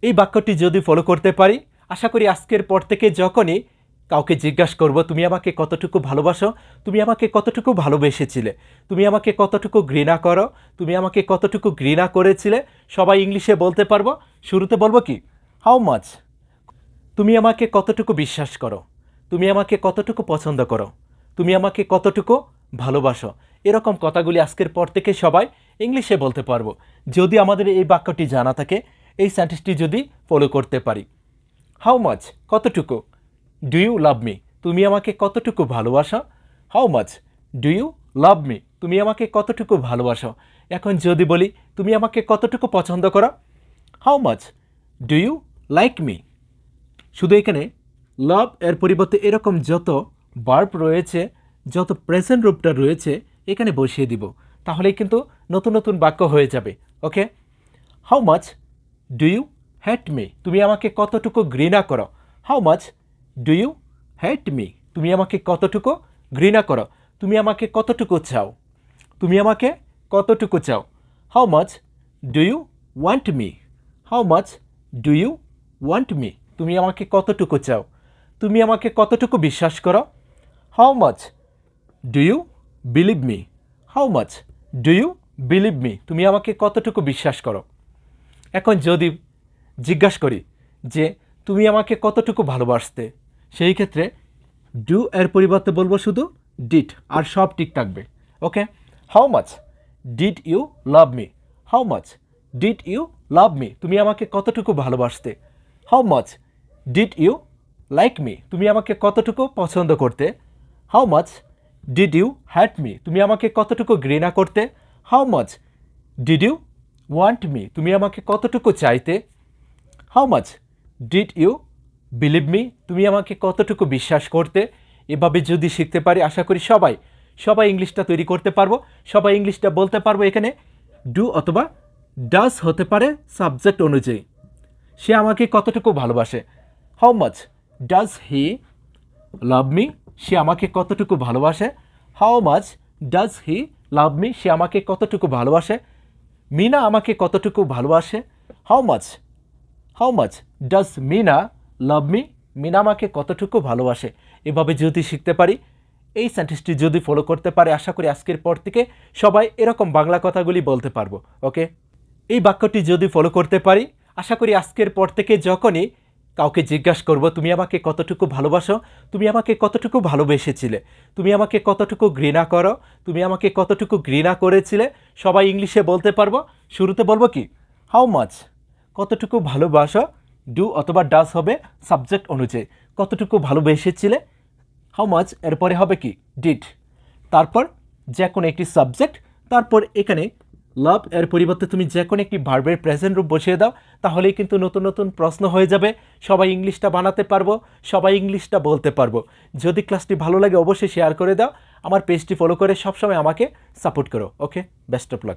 এই বাক্যটি যদি ফলো করতে পারি, আশা করি আজকের পর থেকে যখনই কাউকে জিজ্ঞাসা করব তুমি আমাকে কতটুকু ভালোবাসো, তুমি আমাকে কতটুকু ভালোবেসেছিলে, তুমি আমাকে কতটুকু ঘৃণা করো, তুমি আমাকে কতটুকু ঘৃণা করেছিলে, সবাই ইংলিশে বলতে পারবো। শুরুতে বলবো কি, হাউ মাচ। তুমি আমাকে কতটুকু বিশ্বাস করো, তুমি আমাকে কতটুকু পছন্দ করো, তুমি আমাকে কতটুকু ভালোবাসো। এরকম কথাগুলি আজকের পর থেকে সবাই ইংলিশে বলতে পারবো যদি আমাদের এই বাক্যটি জানা থাকে, এই সেন্টেন্সটি যদি ফলো করতে পারি। হাউ মাচ, কতটুকু। ডু ইউ লাভ মি, তুমি আমাকে কতটুকু ভালোবাসো। How much do you love me, তুমি আমাকে কতটুকু ভালোবাসো। এখন যদি বলি তুমি আমাকে কতটুকু পছন্দ করো, how much do you like me. শুধু এখানে লাভ এর পরিবর্তে এরকম যত ভার্ব রয়েছে, যত প্রেজেন্ট রূপটা রয়েছে এখানে বসিয়ে দিব, তাহলেই কিন্তু নতুন নতুন বাক্য হয়ে যাবে। Okay, how much do you hate me, তুমি আমাকে কতটুকু ঘৃণা করো। How much do you hate me, তুমি আমাকে কতটুকু ঘৃণা করো। তুমি আমাকে কতটুকু চাও, তুমি আমাকে কতটুকু চাও। How much do you want me, how much do you want me, তুমি আমাকে কতটুকু চাও। তুমি আমাকে কতটুকু বিশ্বাস করো। How much do you believe me, how much do you believe me, তুমি আমাকে কতটুকু বিশ্বাস করো। এখন যদি জিজ্ঞাসা করি যে তুমি আমাকে কতটুকু ভালোবাসতে, সেই ক্ষেত্রে ডু এর পরিবর্তে বলবো শুধু ডিড, আর সব ঠিক থাকবে। Okay, how much did you love me, how much did you love me, তুমি আমাকে কতটুকু ভালোবাসতে। How much did you like me, তুমি আমাকে কতটুকু পছন্দ করতে। How much did you hate me, তুমি আমাকে কতটুকু ঘৃণা করতে। How much did you want me, তুমি আমাকে কতটুকু চাইতে। How much did you believe me, তুমি আমাকে কতটুকু বিশ্বাস করতে। এভাবে যদি শিখতে পারি, আশা করি সবাই ইংলিশটা তৈরি করতে পারবো, সবাই ইংলিশটা বলতে পারবো। এখানে ডু অথবা ডাজ হতে পারে সাবজেক্ট অনুযায়ী। সে আমাকে কতটুকু ভালোবাসে। How much does he love me, সে আমাকে কতটুকু ভালোবাসে। How much does he love me, সে আমাকে কতটুকু ভালোবাসে। মিনা আমাকে কতটুকু ভালোবাসে। How much does Meena love me, Meena আমাকে কতটুকু ভালোবাসে। এভাবে যদি শিখতে পারি, এই সেন্টেন্সটি যদি ফলো করতে পারে, আশা করি আজকের পর থেকে সবাই এরকম বাংলা কথাগুলি বলতে পারবো। ওকে, এই বাক্যটি যদি ফলো করতে পারি, আশা করি আজকের পর থেকে যখনই কাউকে জিজ্ঞাসা করব তুমি আমাকে কতটুকু ভালোবাসো, তুমি আমাকে কতটুকু ভালোবেসেছিলে, তুমি আমাকে কতটুকু ঘৃণা করো, তুমি আমাকে কতটুকু ঘৃণা করেছিলে, সবাই ইংলিশে বলতে পারবো। শুরুতে বলবো কি, হাউ মাচ, কতটুকু ভালোবাসো। ডু অথবা ডাজ হবে সাবজেক্ট অনুযায়ী, কতটুকু ভালোবেসেছিলে। হাউ মাচ এরপরে হবে কি, ডিড, তারপর যে কোনো একটি সাবজেক্ট, তারপর এখানে লাভ এর পরিবর্তে তুমি যে কোনো একটি ভার্বের প্রেজেন্ট রূপ বসিয়ে দাও, তাহলেই কিন্তু নতুন নতুন প্রশ্ন হয়ে যাবে। সবাই ইংলিশটা বানাতে পারবো, সবাই ইংলিশটা বলতে পারবো। যদি ক্লাসটি ভালো লাগে অবশ্যই শেয়ার করে দাও, আমার পেজটি ফলো করে সবসময় আমাকে সাপোর্ট করো। ওকে, বেস্ট অফ লাক।